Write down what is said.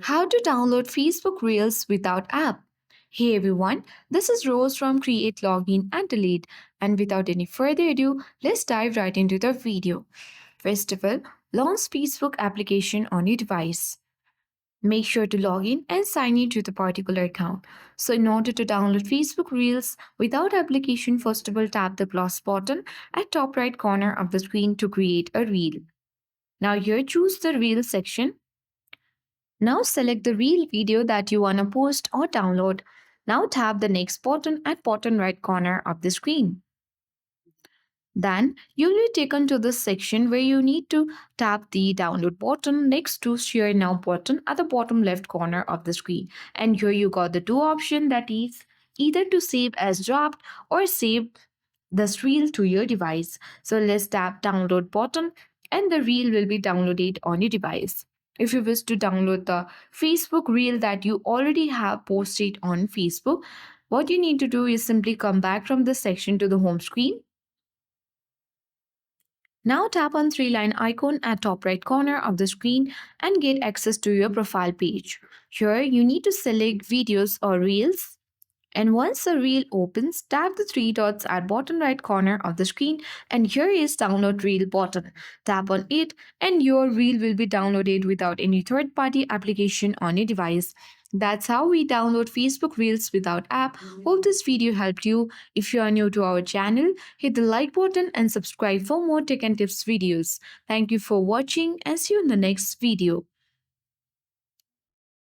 How to download Facebook Reels without app. Hey everyone, this is Rose from Create Login and Delete. And without any further ado, let's dive right into the video. First of all, launch Facebook application on your device. Make sure to log in and sign in to the particular account. So in order to download Facebook Reels without application, first of all tap the plus button at top right corner of the screen to create a reel. Now here choose the reel section. Now select the reel video that you want to post or download. Now tap the next button at bottom right corner of the screen. Then you will be taken to this section where you need to tap the download button next to share now button at the bottom left corner of the screen. And here you got the two options, that is either to save as draft or save this reel to your device. So let's tap download button and the reel will be downloaded on your device. If you wish to download the Facebook reel that you already have posted on Facebook, what you need to do is simply come back from this section to the home screen. Now tap on three-line icon at top right corner of the screen and get access to your profile page. Here you need to select videos or reels, and once the reel opens, tap the three dots at bottom right corner of the screen and here is download reel button. Tap on it and your reel will be downloaded without any third party application on your device. That's how we download Facebook Reels without app. Hope this video helped you. If you are new to our channel, hit the like button and subscribe for more tech and tips videos. Thank you for watching and see you in the next video.